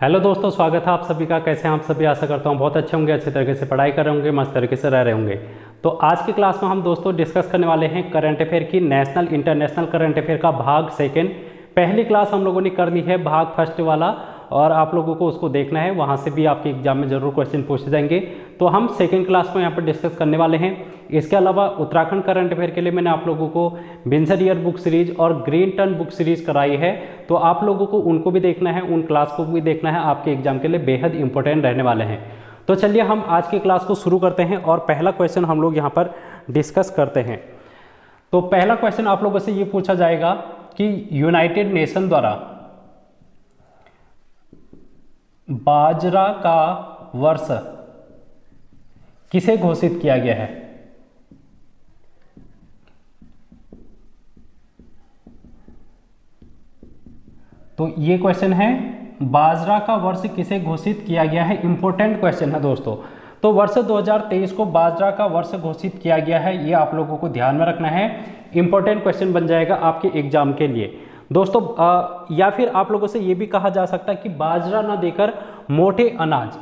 Hello दोस्तों, स्वागत है आप सभी का। कैसे हैं आप सभी? आशा करता हूं बहुत अच्छे होंगे, अच्छे तरीके से पढ़ाई कर रहे होंगे, मस्त तरीके से रह रहे होंगे। तो आज की क्लास में हम दोस्तों डिस्कस करने वाले हैं करंट अफेयर की, नेशनल इंटरनेशनल करंट अफेयर का भाग सेकंड। पहली क्लास हम लोगों ने कर ली है भाग फर्स्ट वाला, और आप लोगों को उसको देखना है, वहाँ से भी आपके एग्जाम में जरूर क्वेश्चन पूछे जाएंगे। तो हम सेकेंड क्लास में यहाँ पर डिस्कस करने वाले हैं। इसके अलावा उत्तराखंड करंट अफेयर के लिए मैंने आप लोगों को विंसन ईयर बुक सीरीज और ग्रीन टर्न बुक सीरीज कराई है, तो आप लोगों को उनको भी देखना है, उन क्लास को भी देखना है, आपके एग्जाम के लिए बेहद इंपॉर्टेंट रहने वाले हैं। तो चलिए हम आज की क्लास को शुरू करते हैं और पहला क्वेश्चन हम लोग यहाँ पर डिस्कस करते हैं। तो पहला क्वेश्चन आप लोगों से ये पूछा जाएगा कि यूनाइटेड नेशन द्वारा बाजरा का वर्ष किसे घोषित किया गया है? तो ये क्वेश्चन है, बाजरा का वर्ष किसे घोषित किया गया है। इंपॉर्टेंट क्वेश्चन है दोस्तों। तो वर्ष 2023 को बाजरा का वर्ष घोषित किया गया है, ये आप लोगों को ध्यान में रखना है। इंपॉर्टेंट क्वेश्चन बन जाएगा आपके एग्जाम के लिए दोस्तों। या फिर आप लोगों से ये भी कहा जा सकता है कि बाजरा ना देकर मोटे अनाज,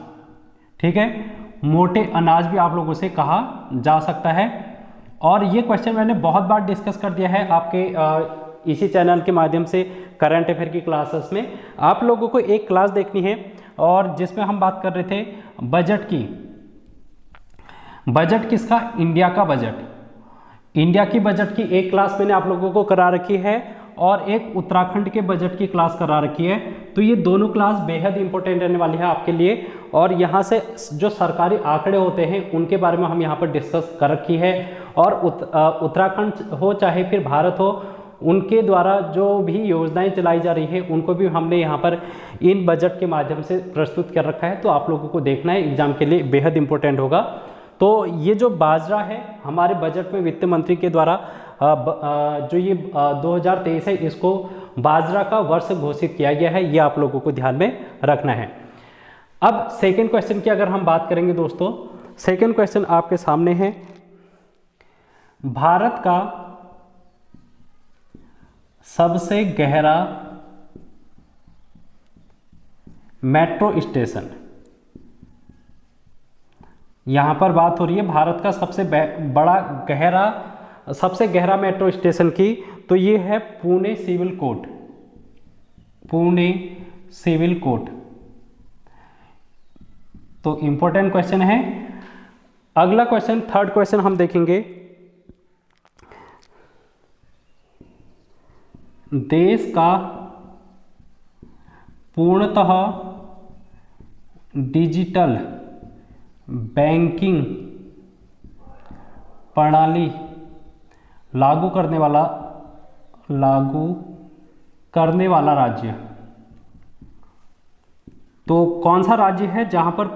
ठीक है, मोटे अनाज भी आप लोगों से कहा जा सकता है। और ये क्वेश्चन मैंने बहुत बार डिस्कस कर दिया है आपके इसी चैनल के माध्यम से करंट अफेयर की क्लासेस में। आप लोगों को एक क्लास देखनी है और जिसमें हम बात कर रहे थे बजट की। बजट किसका? इंडिया का बजट। इंडिया की बजट की एक क्लास मैंने आप लोगों को करा रखी है और एक उत्तराखंड के बजट की क्लास करा रखी है। तो ये दोनों क्लास बेहद इंपॉर्टेंट रहने वाली है आपके लिए, और यहाँ से जो सरकारी आंकड़े होते हैं उनके बारे में हम यहाँ पर डिस्कस कर रखी है। और उत्तराखंड हो चाहे फिर भारत हो, उनके द्वारा जो भी योजनाएं चलाई जा रही है उनको भी हमने यहाँ पर इन बजट के माध्यम से प्रस्तुत कर रखा है। तो आप लोगों को देखना है, एग्जाम के लिए बेहद इंपॉर्टेंट होगा। तो ये जो बाजरा है हमारे बजट में वित्त मंत्री के द्वारा जो ये 2023 है, इसको बाजरा का वर्ष घोषित किया गया है, ये आप लोगों को ध्यान में रखना है। अब सेकंड क्वेश्चन की अगर हम बात करेंगे दोस्तों, सेकंड क्वेश्चन आपके सामने है, भारत का सबसे गहरा मेट्रो स्टेशन। यहां पर बात हो रही है भारत का सबसे गहरा मेट्रो स्टेशन की। तो ये है Pune civil court. Pune civil court. तो इंपॉर्टेंट क्वेश्चन है। अगला क्वेश्चन, थर्ड क्वेश्चन हम देखेंगे, देश का पूर्णतः डिजिटल बैंकिंग प्रणाली लागू करने वाला राज्य। तो कौन सा राज्य है जहां पर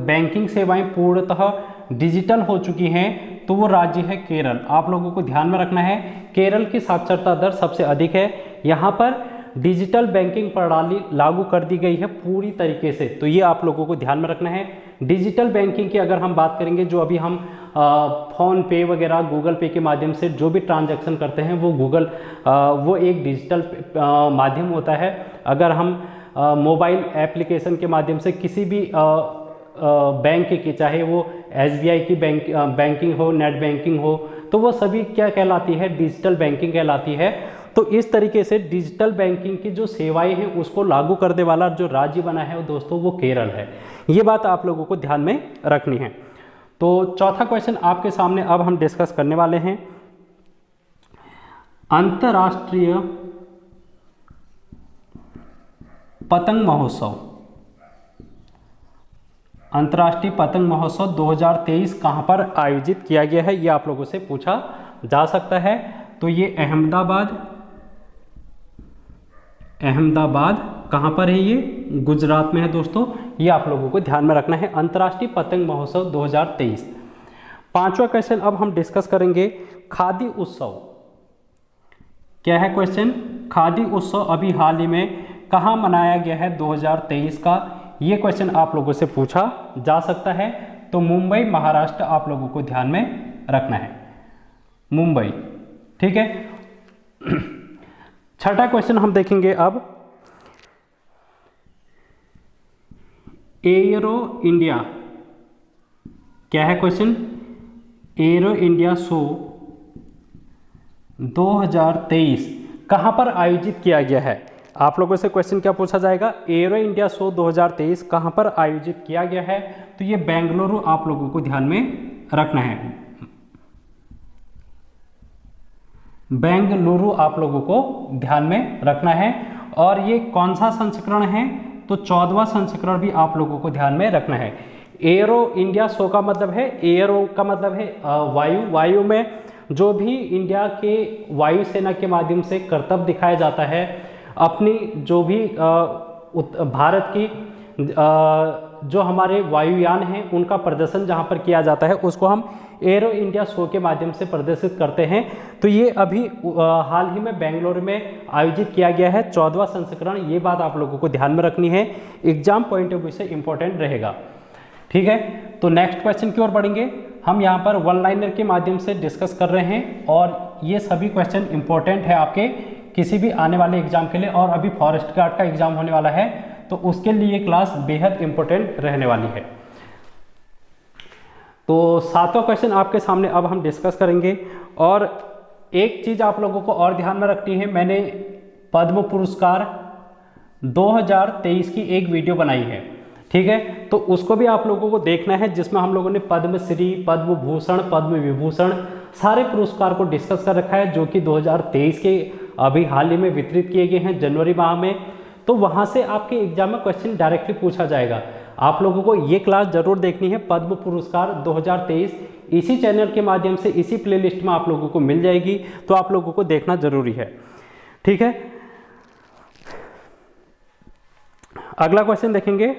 बैंकिंग सेवाएं पूर्णतः डिजिटल हो चुकी हैं? तो वो राज्य है केरल। आप लोगों को ध्यान में रखना है, केरल की साक्षरता दर सबसे अधिक है। यहाँ पर डिजिटल बैंकिंग प्रणाली लागू कर दी गई है पूरी तरीके से। तो ये आप लोगों को ध्यान में रखना है। डिजिटल बैंकिंग की अगर हम बात करेंगे, जो अभी हम फ़ोन पे वगैरह गूगल पे के माध्यम से जो भी ट्रांजैक्शन करते हैं वो एक डिजिटल माध्यम होता है। अगर हम मोबाइल एप्लीकेशन के माध्यम से किसी भी बैंक की, चाहे वो SBI की बैंकिंग हो, नेट बैंकिंग हो, तो वो सभी क्या कहलाती है? डिजिटल बैंकिंग कहलाती है। तो इस तरीके से डिजिटल बैंकिंग की जो सेवाएं हैं उसको लागू करने वाला जो राज्य बना है दोस्तों, वो केरल है। ये बात आप लोगों को ध्यान में रखनी है। तो चौथा क्वेश्चन आपके सामने अब हम डिस्कस करने वाले हैं, अंतर्राष्ट्रीय पतंग महोत्सव। अंतर्राष्ट्रीय पतंग महोत्सव 2023 कहां पर आयोजित किया गया है? ये आप लोगों से पूछा जा सकता है। तो ये अहमदाबाद कहां पर है? ये गुजरात में है दोस्तों। ये आप लोगों को ध्यान में रखना है, अंतर्राष्ट्रीय पतंग महोत्सव 2023। पांचवा क्वेश्चन अब हम डिस्कस करेंगे, खादी उत्सव। क्या है क्वेश्चन? खादी उत्सव अभी हाल ही में कहां मनाया गया है 2023 का? ये क्वेश्चन आप लोगों से पूछा जा सकता है। तो मुंबई, महाराष्ट्र आप लोगों को ध्यान में रखना है, मुंबई, ठीक है। छठा क्वेश्चन हम देखेंगे अब, एरो इंडिया, क्या है क्वेश्चन, एरो इंडिया शो 2023 कहाँ पर आयोजित किया गया है। आप लोगों से क्वेश्चन क्या पूछा जाएगा, एरो इंडिया शो 2023 कहाँ पर आयोजित किया गया है, तो ये बेंगलुरु आप लोगों को ध्यान में रखना है, बेंगलुरु आप लोगों को ध्यान में रखना है। और ये कौन सा संस्करण है, तो 14वां संस्करण भी आप लोगों को ध्यान में रखना है। एरो इंडिया शो का मतलब है, एरो का मतलब है वायु, वायु में जो भी इंडिया के वायुसेना के माध्यम से कर्तव्य दिखाया जाता है, अपनी जो भी भारत की जो हमारे वायुयान हैं उनका प्रदर्शन जहां पर किया जाता है, उसको हम एरो इंडिया शो के माध्यम से प्रदर्शित करते हैं। तो ये अभी हाल ही में बेंगलुरु में आयोजित किया गया है 14वां संस्करण। ये बात आप लोगों को ध्यान में रखनी है, एग्जाम पॉइंट ऑफ व्यू से इंपॉर्टेंट रहेगा। ठीक है, तो नेक्स्ट क्वेश्चन की ओर बढ़ेंगे। हम यहाँ पर वन लाइनर के माध्यम से डिस्कस कर रहे हैं और ये सभी क्वेश्चन इंपॉर्टेंट है आपके किसी भी आने वाले एग्जाम के लिए, और अभी फॉरेस्ट गार्ड का एग्जाम होने वाला है तो उसके लिए क्लास बेहद इंपॉर्टेंट रहने वाली है। तो 7वां क्वेश्चन आपके सामने अब हम डिस्कस करेंगे। और एक चीज आप लोगों को और ध्यान में रखनी है, मैंने पद्म पुरस्कार 2023 की एक वीडियो बनाई है, ठीक है, तो उसको भी आप लोगों को देखना है, जिसमें हम लोगों ने पद्मश्री, पद्म भूषण, पद्म विभूषण सारे पुरस्कार को डिस्कस कर रखा है, जो कि 2023 के अभी हाल ही में वितरित किए गए हैं जनवरी माह में। तो वहां से आपके एग्जाम में क्वेश्चन डायरेक्टली पूछा जाएगा। आप लोगों को ये क्लास जरूर देखनी है, पद्म पुरस्कार 2023 इसी चैनल के माध्यम से, इसी प्लेलिस्ट में आप लोगों को मिल जाएगी, तो आप लोगों को देखना जरूरी है। ठीक है, अगला क्वेश्चन देखेंगे।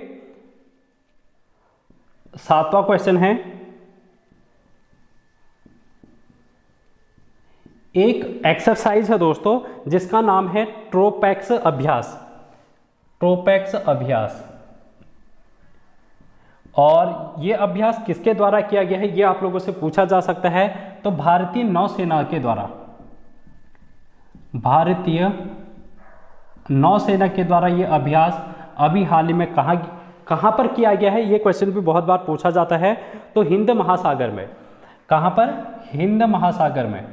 7वां क्वेश्चन है, एक एक्सरसाइज है दोस्तों जिसका नाम है ट्रोपैक्स अभ्यास, ट्रोपैक्स अभ्यास। और ये अभ्यास किसके द्वारा किया गया है, ये आप लोगों से पूछा जा सकता है। तो भारतीय नौसेना के द्वारा, भारतीय नौसेना के द्वारा ये अभ्यास अभी हाल ही में कहां पर किया गया है, ये क्वेश्चन भी बहुत बार पूछा जाता है। तो हिंद महासागर में, कहां पर, हिंद महासागर में।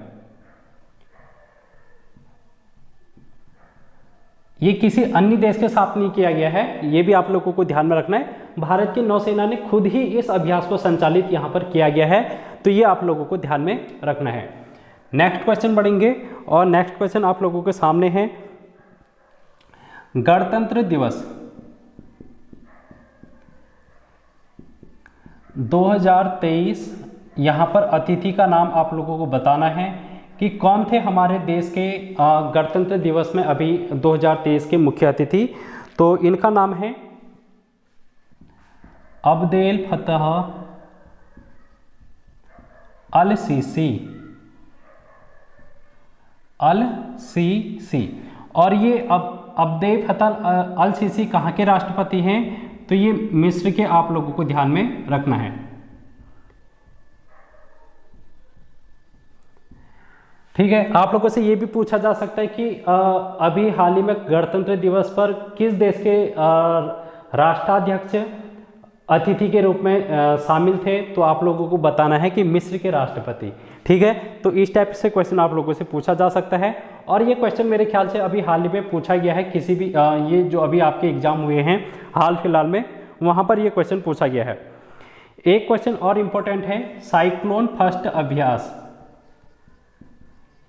ये किसी अन्य देश के साथ नहीं किया गया है, ये भी आप लोगों को ध्यान में रखना है। भारत की नौसेना ने खुद ही इस अभ्यास को संचालित यहां पर किया गया है, तो ये आप लोगों को ध्यान में रखना है। नेक्स्ट क्वेश्चन बढ़ेंगे, और नेक्स्ट क्वेश्चन आप लोगों के सामने है, गणतंत्र दिवस 2023, यहां पर अतिथि का नाम आप लोगों को बताना है कि कौन थे हमारे देश के गणतंत्र दिवस में अभी 2023 के मुख्य अतिथि। तो इनका नाम है अब्देल फतह अल सीसी, अल सीसी। और ये अब्देल फतह अल सीसी कहाँ के राष्ट्रपति हैं, तो ये मिस्र के आप लोगों को ध्यान में रखना है। ठीक है, आप लोगों से ये भी पूछा जा सकता है कि अभी हाल ही में गणतंत्र दिवस पर किस देश के राष्ट्राध्यक्ष अतिथि के रूप में शामिल थे, तो आप लोगों को बताना है कि मिस्र के राष्ट्रपति। ठीक है, तो इस टाइप से क्वेश्चन आप लोगों से पूछा जा सकता है। और ये क्वेश्चन मेरे ख्याल से अभी हाल ही में पूछा गया है, किसी भी ये जो अभी आपके एग्जाम हुए हैं हाल फिलहाल में, वहाँ पर ये क्वेश्चन पूछा गया है। एक क्वेश्चन और इम्पोर्टेंट है, साइक्लोन फर्स्ट अभ्यास,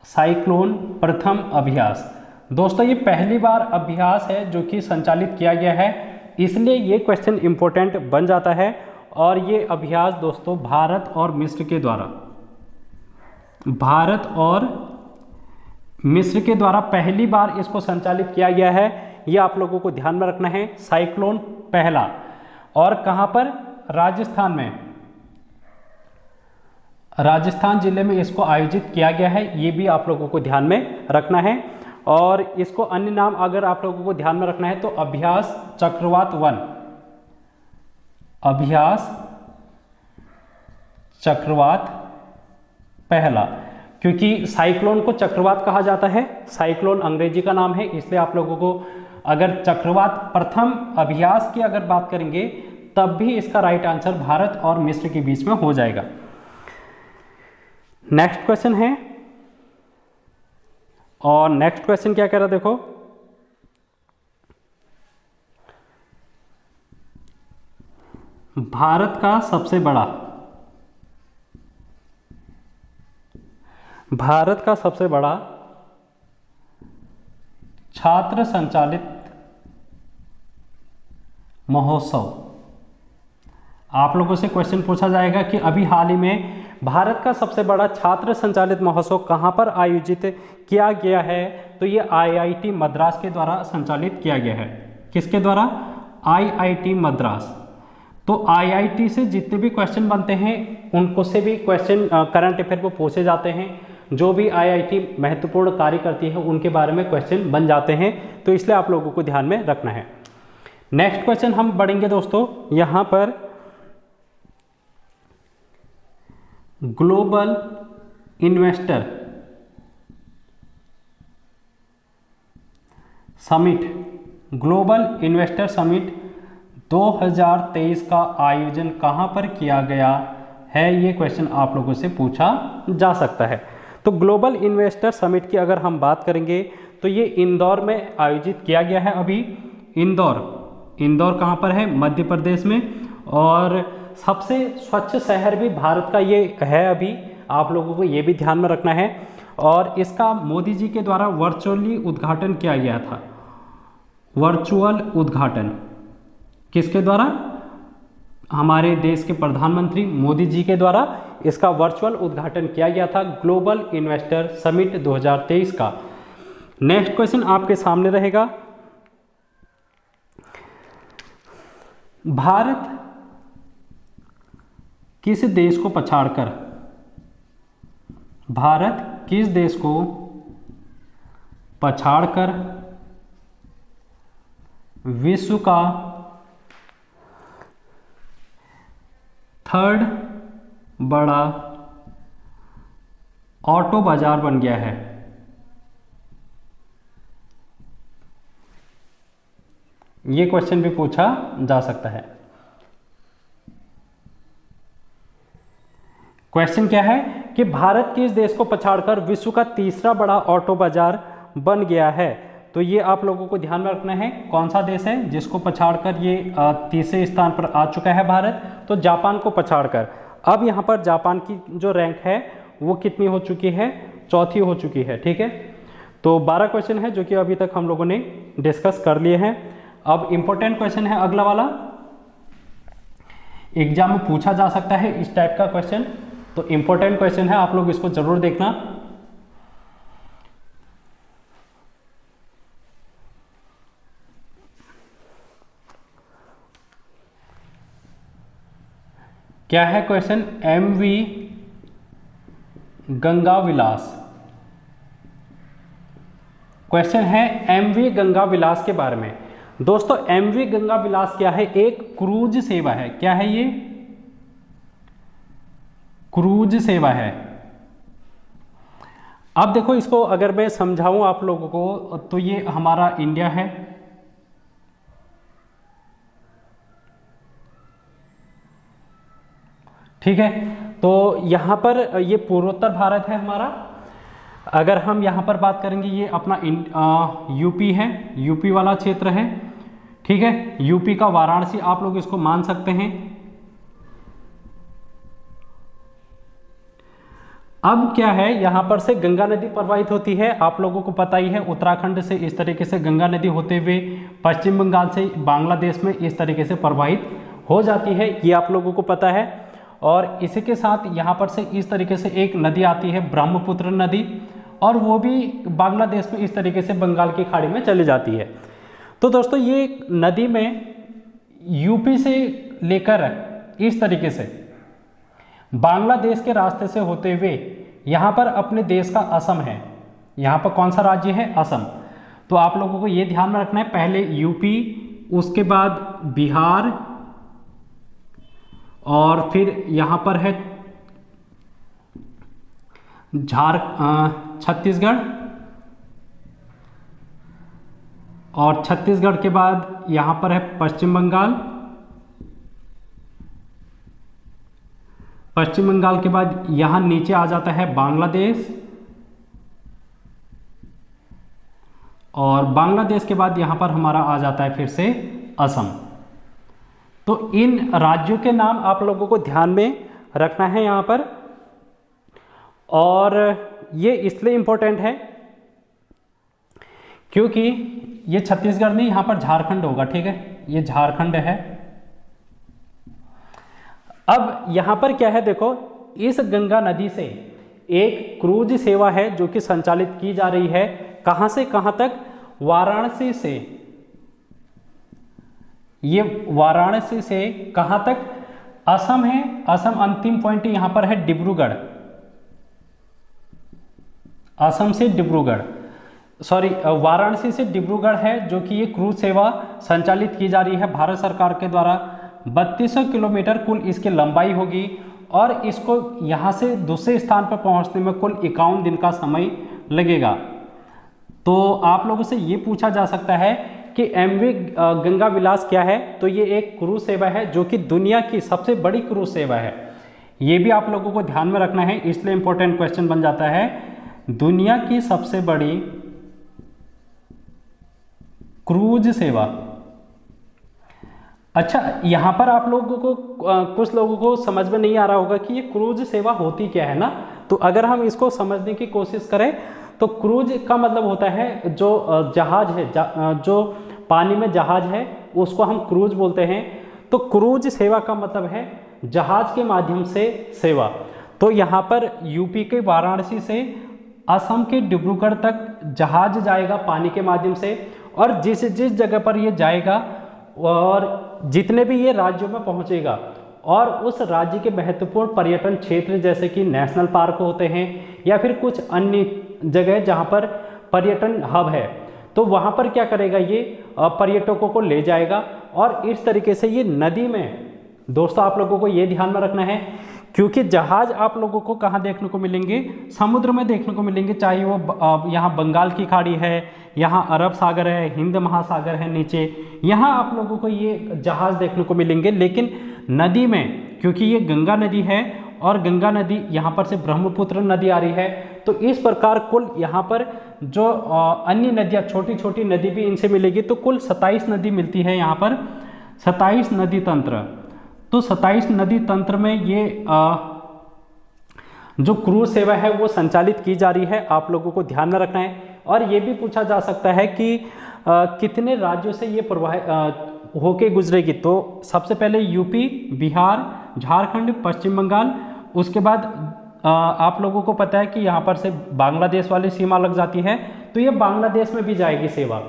साइक्लोन प्रथम अभ्यास। दोस्तों ये पहली बार अभ्यास है जो कि संचालित किया गया है, इसलिए ये क्वेश्चन इंपॉर्टेंट बन जाता है। और ये अभ्यास दोस्तों भारत और मिस्र के द्वारा, भारत और मिस्र के द्वारा पहली बार इसको संचालित किया गया है, ये आप लोगों को ध्यान में रखना है। साइक्लोन पहला, और कहाँ पर, राजस्थान में, राजस्थान जिले में इसको आयोजित किया गया है, ये भी आप लोगों को ध्यान में रखना है। और इसको अन्य नाम अगर आप लोगों को ध्यान में रखना है तो अभ्यास चक्रवात 1, अभ्यास चक्रवात पहला, क्योंकि साइक्लोन को चक्रवात कहा जाता है, साइक्लोन अंग्रेजी का नाम है, इसलिए आप लोगों को अगर चक्रवात प्रथम अभ्यास की अगर बात करेंगे तब भी इसका राइट आंसर भारत और मिस्र के बीच में हो जाएगा। नेक्स्ट क्वेश्चन है, और नेक्स्ट क्वेश्चन क्या कह रहा देखो, भारत का सबसे बड़ा छात्र संचालित महोत्सव। आप लोगों से क्वेश्चन पूछा जाएगा कि अभी हाल ही में भारत का सबसे बड़ा छात्र संचालित महोत्सव कहां पर आयोजित किया गया है, तो ये आईआईटी मद्रास के द्वारा संचालित किया गया है। किसके द्वारा? आईआईटी मद्रास। तो आईआईटी से जितने भी क्वेश्चन बनते हैं उनको से भी क्वेश्चन करंट अफेयर में पूछे जाते हैं। जो भी आईआईटी महत्वपूर्ण कार्य करती है उनके बारे में क्वेश्चन बन जाते हैं, तो इसलिए आप लोगों को ध्यान में रखना है। नेक्स्ट क्वेश्चन हम बढ़ेंगे दोस्तों, यहां पर ग्लोबल इन्वेस्टर समिट 2023 का आयोजन कहां पर किया गया है, ये क्वेश्चन आप लोगों से पूछा जा सकता है। तो ग्लोबल इन्वेस्टर समिट की अगर हम बात करेंगे तो ये इंदौर में आयोजित किया गया है। अभी इंदौर कहाँ पर है? मध्य प्रदेश में। और सबसे स्वच्छ शहर भी भारत का ये है, अभी आप लोगों को ये भी ध्यान में रखना है। और इसका मोदी जी के द्वारा वर्चुअली उद्घाटन किया गया था। वर्चुअल उद्घाटन किसके द्वारा? हमारे देश के प्रधानमंत्री मोदी जी के द्वारा इसका वर्चुअल उद्घाटन किया गया था, ग्लोबल इन्वेस्टर समिट 2023 का। नेक्स्ट क्वेश्चन आपके सामने रहेगा, भारत किस देश को पछाड़कर विश्व का थर्ड बड़ा ऑटो बाजार बन गया है? ये क्वेश्चन भी पूछा जा सकता है। क्वेश्चन क्या है कि भारत किस देश को पछाड़कर विश्व का तीसरा बड़ा ऑटो बाजार बन गया है? तो ये आप लोगों को ध्यान में रखना है, कौन सा देश है जिसको पछाड़कर ये तीसरे स्थान पर आ चुका है भारत? तो जापान को पछाड़कर। अब यहाँ पर जापान की जो रैंक है वो कितनी हो चुकी है? चौथी हो चुकी है। ठीक है, तो 12 क्वेश्चन है जो कि अभी तक हम लोगों ने डिस्कस कर लिए हैं। अब इंपॉर्टेंट क्वेश्चन है अगला वाला, एग्जाम में पूछा जा सकता है इस टाइप का क्वेश्चन, तो इंपॉर्टेंट क्वेश्चन है, आप लोग इसको जरूर देखना। क्या है क्वेश्चन? एमवी गंगा विलास। क्वेश्चन है एमवी गंगा विलास के बारे में। दोस्तों एमवी गंगा विलास क्या है? एक क्रूज सेवा है। क्या है ये? क्रूज सेवा है। अब देखो इसको अगर मैं समझाऊं आप लोगों को, तो ये हमारा इंडिया है, ठीक है। तो यहाँ पर ये पूर्वोत्तर भारत है हमारा। अगर हम यहाँ पर बात करेंगे, ये अपना यूपी है, यूपी वाला क्षेत्र है, ठीक है। यूपी का वाराणसी आप लोग इसको मान सकते हैं। अब क्या है, यहाँ पर से गंगा नदी प्रवाहित होती है, आप लोगों को पता ही है। उत्तराखंड से इस तरीके से गंगा नदी होते हुए पश्चिम बंगाल से बांग्लादेश में इस तरीके से प्रवाहित हो जाती है, ये आप लोगों को पता है। और इसी के साथ यहाँ पर से इस तरीके से एक नदी आती है, ब्रह्मपुत्र नदी, और वो भी बांग्लादेश में इस तरीके से बंगाल की खाड़ी में चली जाती है। तो दोस्तों ये नदी में यूपी से लेकर इस तरीके से बांग्लादेश के रास्ते से होते हुए यहाँ पर अपने देश का असम है। यहाँ पर कौन सा राज्य है? असम। तो आप लोगों को ये ध्यान में रखना है, पहले यूपी, उसके बाद बिहार, और फिर यहाँ पर है छत्तीसगढ़, और छत्तीसगढ़ के बाद यहाँ पर है पश्चिम बंगाल, पश्चिम बंगाल के बाद यहाँ नीचे आ जाता है बांग्लादेश, और बांग्लादेश के बाद यहाँ पर हमारा आ जाता है फिर से असम। तो इन राज्यों के नाम आप लोगों को ध्यान में रखना है यहाँ पर, और ये इसलिए इम्पोर्टेंट है क्योंकि ये छत्तीसगढ़ नहीं, यहाँ पर झारखंड होगा, ठीक है, ये झारखंड है। अब यहाँ पर क्या है देखो, इस गंगा नदी से एक क्रूज सेवा है जो कि संचालित की जा रही है, कहाँ से कहाँ तक, वाराणसी से, ये वाराणसी से कहाँ तक, असम है, असम अंतिम पॉइंट यहाँ पर है डिब्रूगढ़, असम से डिब्रूगढ़, सॉरी वाराणसी से डिब्रूगढ़ है, जो कि ये क्रूज सेवा संचालित की जा रही है भारत सरकार के द्वारा। 3200 किलोमीटर कुल इसकी लंबाई होगी, और इसको यहाँ से दूसरे स्थान पर पहुँचने में कुल 51 दिन का समय लगेगा। तो आप लोगों से ये पूछा जा सकता है कि एमवी गंगा विलास क्या है, तो ये एक क्रूज सेवा है जो कि दुनिया की सबसे बड़ी क्रूज सेवा है। ये भी आप लोगों को ध्यान में रखना है, इसलिए इंपॉर्टेंट क्वेश्चन बन जाता है, दुनिया की सबसे बड़ी क्रूज सेवा। अच्छा, यहाँ पर आप लोगों को कुछ लोगों को समझ में नहीं आ रहा होगा कि ये क्रूज सेवा होती क्या है ना, तो अगर हम इसको समझने की कोशिश करें तो क्रूज का मतलब होता है जो जहाज है, जो पानी में जहाज है उसको हम क्रूज बोलते हैं। तो क्रूज सेवा का मतलब है जहाज के माध्यम से सेवा। तो यहाँ पर यूपी के वाराणसी से असम के डिब्रूगढ़ तक जहाज जाएगा पानी के माध्यम से, और जिस जिस जगह पर ये जाएगा और जितने भी ये राज्यों में पहुँचेगा, और उस राज्य के महत्वपूर्ण पर्यटन क्षेत्र जैसे कि नेशनल पार्क होते हैं या फिर कुछ अन्य जगह जहाँ पर पर्यटन हब है, तो वहाँ पर क्या करेगा, ये पर्यटकों को ले जाएगा। और इस तरीके से ये नदी में, दोस्तों आप लोगों को ये ध्यान में रखना है, क्योंकि जहाज आप लोगों को कहाँ देखने को मिलेंगे, समुद्र में देखने को मिलेंगे, चाहे वो यहाँ बंगाल की खाड़ी है, यहाँ अरब सागर है, हिंद महासागर है नीचे, यहाँ आप लोगों को ये जहाज देखने को मिलेंगे। लेकिन नदी में, क्योंकि ये गंगा नदी है और गंगा नदी यहाँ पर से ब्रह्मपुत्र नदी आ रही है, तो इस प्रकार कुल यहाँ पर जो अन्य नदियाँ, छोटी छोटी नदी भी इनसे मिलेगी, तो कुल 27 नदी मिलती है यहाँ पर, 27 नदी तंत्र। तो 27 नदी तंत्र में ये जो क्रूज सेवा है वो संचालित की जा रही है, आप लोगों को ध्यान में रखना है। और ये भी पूछा जा सकता है कि कितने राज्यों से ये होके गुजरेगी, तो सबसे पहले यूपी, बिहार, झारखंड, पश्चिम बंगाल, उसके बाद आप लोगों को पता है कि यहाँ पर से बांग्लादेश वाली सीमा लग जाती है, तो ये बांग्लादेश में भी जाएगी सेवा।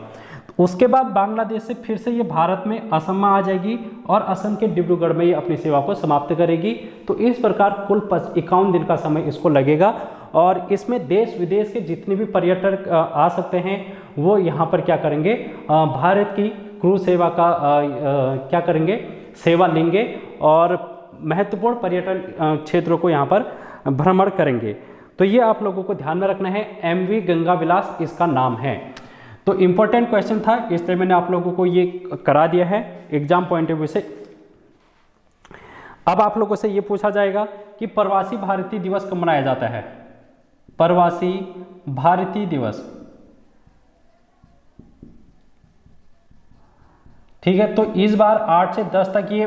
उसके बाद बांग्लादेश से फिर से ये भारत में असम में आ जाएगी, और असम के डिब्रूगढ़ में ये अपनी सेवा को समाप्त करेगी। तो इस प्रकार कुल 51 दिन का समय इसको लगेगा, और इसमें देश विदेश के जितने भी पर्यटक आ सकते हैं वो यहाँ पर क्या करेंगे, भारत की क्रूज सेवा का क्या करेंगे, सेवा लेंगे, और महत्वपूर्ण पर्यटन क्षेत्रों को यहाँ पर भ्रमण करेंगे। तो ये आप लोगों को ध्यान में रखना है, एमवी गंगा विलास इसका नाम है। तो इम्पोर्टेंट क्वेश्चन था, इसलिए मैंने आप लोगों को ये करा दिया है एग्जाम पॉइंट ऑफ व्यू से। अब आप लोगों से ये पूछा जाएगा कि प्रवासी भारतीय दिवस कब मनाया जाता है, प्रवासी भारतीय दिवस, ठीक है। तो इस बार 8 से 10 तक ये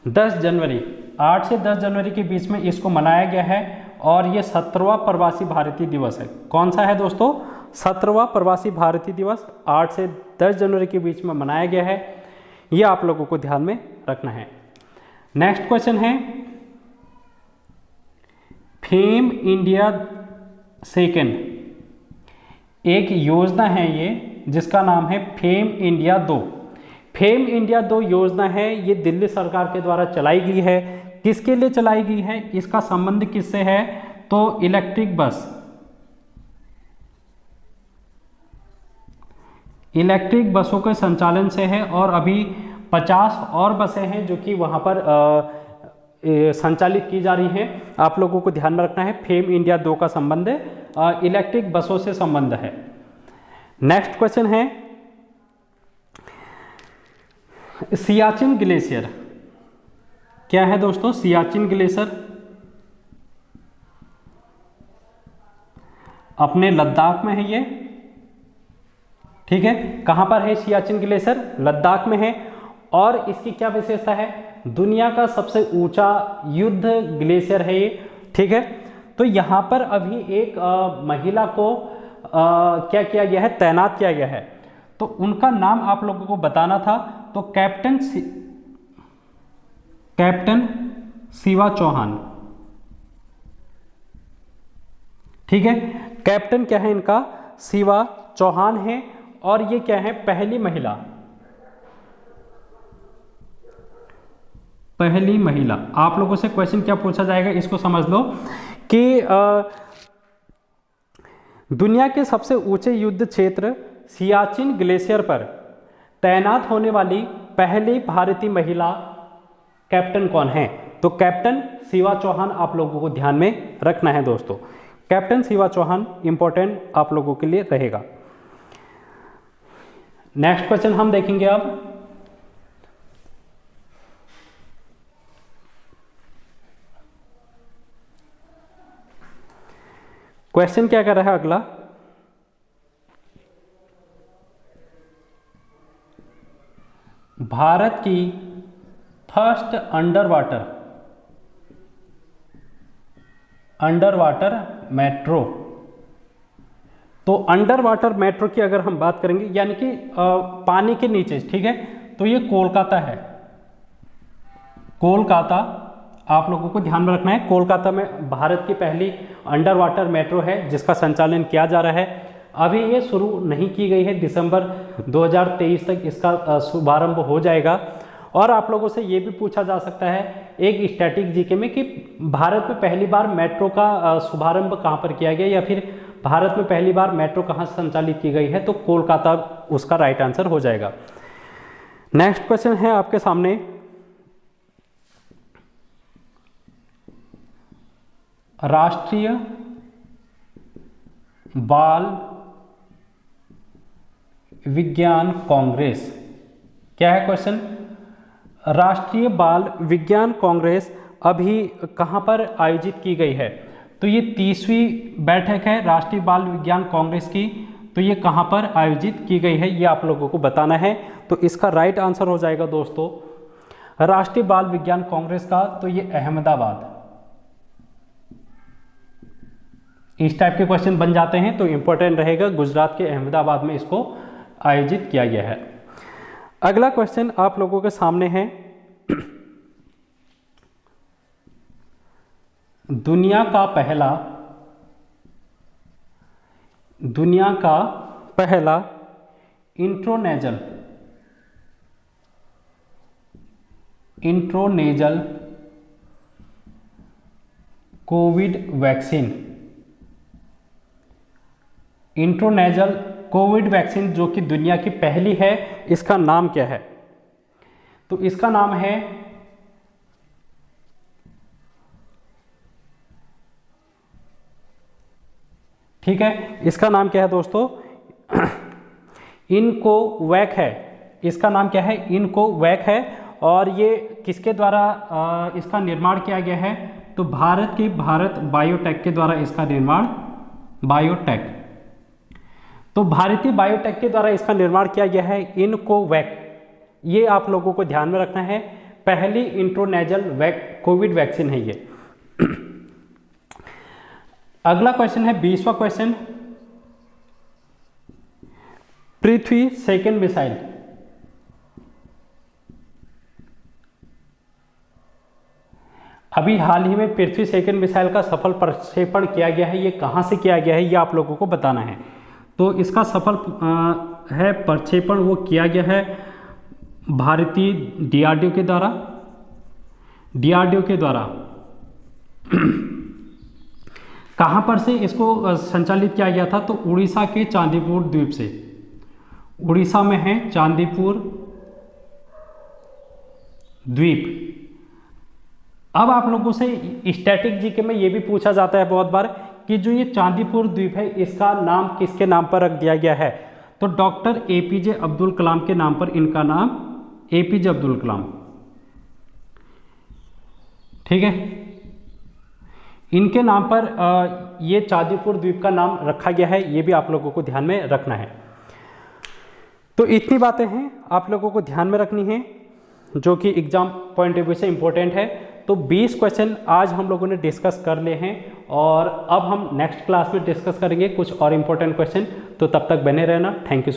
10 जनवरी 8 से 10 जनवरी के बीच में इसको मनाया गया है, और ये 17वां प्रवासी भारतीय दिवस है। कौन सा है दोस्तों, 17वां प्रवासी भारतीय दिवस 8 से 10 जनवरी के बीच में मनाया गया है, ये आप लोगों को ध्यान में रखना है। नेक्स्ट क्वेश्चन है, फेम इंडिया सेकेंड, एक योजना है ये जिसका नाम है फेम इंडिया 2। फेम इंडिया 2 योजना है, ये दिल्ली सरकार के द्वारा चलाई गई है। किसके लिए चलाई गई है, इसका संबंध किससे है, तो इलेक्ट्रिक बस, इलेक्ट्रिक बसों के संचालन से है, और अभी 50 और बसें हैं जो कि वहाँ पर संचालित की जा रही हैं। आप लोगों को ध्यान में रखना है, फेम इंडिया 2 का संबंध इलेक्ट्रिक बसों से संबंध है। नेक्स्ट क्वेश्चन है, सियाचिन ग्लेशियर, क्या है दोस्तों? सियाचिन ग्लेशियर अपने लद्दाख में है ये, ठीक है। कहाँ पर है सियाचिन ग्लेशियर? लद्दाख में है। और इसकी क्या विशेषता है? दुनिया का सबसे ऊंचा युद्ध ग्लेशियर है ये, ठीक है। तो यहाँ पर अभी एक महिला को क्या किया गया है? तैनात किया गया है। तो उनका नाम आप लोगों को बताना था। तो कैप्टन शिवा चौहान, ठीक है। कैप्टन क्या है इनका? शिवा चौहान है। और ये क्या है? पहली महिला। आप लोगों से क्वेश्चन क्या पूछा जाएगा इसको समझ लो कि दुनिया के सबसे ऊंचे युद्ध क्षेत्र सियाचिन ग्लेशियर पर तैनात होने वाली पहली भारतीय महिला कैप्टन कौन है? तो कैप्टन शिवा चौहान आप लोगों को ध्यान में रखना है दोस्तों। कैप्टन शिवा चौहान इंपॉर्टेंट आप लोगों के लिए रहेगा। नेक्स्ट क्वेश्चन हम देखेंगे अब। क्वेश्चन क्या कर रहा है अगला? भारत की फर्स्ट अंडर वाटर मेट्रो। तो अंडर वाटर मेट्रो की अगर हम बात करेंगे, यानी कि पानी के नीचे, ठीक है। तो ये कोलकाता है। कोलकाता आप लोगों को ध्यान में रखना है। कोलकाता में भारत की पहली अंडर वाटर मेट्रो है जिसका संचालन किया जा रहा है। अभी ये शुरू नहीं की गई है, दिसंबर 2023 तक इसका शुभारंभ हो जाएगा। और आप लोगों से ये भी पूछा जा सकता है एक स्टैटिक जीके में कि भारत में पहली बार मेट्रो का शुभारंभ कहाँ पर किया गया, या फिर भारत में पहली बार मेट्रो कहाँ संचालित की गई है? तो कोलकाता उसका राइट आंसर हो जाएगा। नेक्स्ट क्वेश्चन है आपके सामने, राष्ट्रीय बाल विज्ञान कांग्रेस। क्या है क्वेश्चन? राष्ट्रीय बाल विज्ञान कांग्रेस अभी कहाँ पर आयोजित की गई है? तो ये 30वीं बैठक है राष्ट्रीय बाल विज्ञान कांग्रेस की। तो ये कहाँ पर आयोजित की गई है ये आप लोगों को बताना है। तो इसका राइट आंसर हो जाएगा दोस्तों राष्ट्रीय बाल विज्ञान कांग्रेस का, तो ये अहमदाबाद। इस टाइप के क्वेश्चन बन जाते हैं तो इंपॉर्टेंट रहेगा, गुजरात के अहमदाबाद में इसको आयोजित किया गया है। अगला क्वेश्चन आप लोगों के सामने है, दुनिया का पहला इंट्रोनेजल कोविड वैक्सीन। इंट्रोनेजल कोविड वैक्सीन जो कि दुनिया की पहली है, इसका नाम क्या है? तो इसका नाम है ठीक है, इसका नाम क्या है दोस्तों? इनकोवैक है। इसका नाम क्या है? इनकोवैक है। और ये किसके द्वारा इसका निर्माण किया गया है? तो भारत बायोटेक के द्वारा इसका निर्माण, तो भारतीय बायोटेक के द्वारा इसका निर्माण किया गया है इनकोवैक। ये आप लोगों को ध्यान में रखना है, पहली इंट्रोनेजल कोविड वैक्सीन है ये। अगला क्वेश्चन है 20वां क्वेश्चन, पृथ्वी सेकंड मिसाइल। अभी हाल ही में पृथ्वी सेकंड मिसाइल का सफल प्रक्षेपण किया गया है, ये कहाँ से किया गया है ये आप लोगों को बताना है। तो इसका सफल है प्रक्षेपण वो किया गया है भारतीय डीआरडीओ के द्वारा। कहाँ पर से इसको संचालित किया गया था? तो उड़ीसा के चांदीपुर द्वीप से। उड़ीसा में है चांदीपुर द्वीप। अब आप लोगों से स्टैटिक जीके में ये भी पूछा जाता है बहुत बार कि जो ये चांदीपुर द्वीप है इसका नाम किसके नाम पर रख दिया गया है? तो डॉक्टर एपीजे अब्दुल कलाम के नाम पर इनका नाम एपीजे अब्दुल कलाम। ठीक है। इनके नाम पर ये चांदीपुर द्वीप का नाम रखा गया है, ये भी आप लोगों को ध्यान में रखना है। तो इतनी बातें हैं आप लोगों को ध्यान में रखनी है जो कि एग्जाम पॉइंट ऑफ व्यू से इंपॉर्टेंट है। तो 20 क्वेश्चन आज हम लोगों ने डिस्कस कर लिए हैं और अब हम नेक्स्ट क्लास में डिस्कस करेंगे कुछ और इंपॉर्टेंट क्वेश्चन। तो तब तक बने रहना। Thank you so much.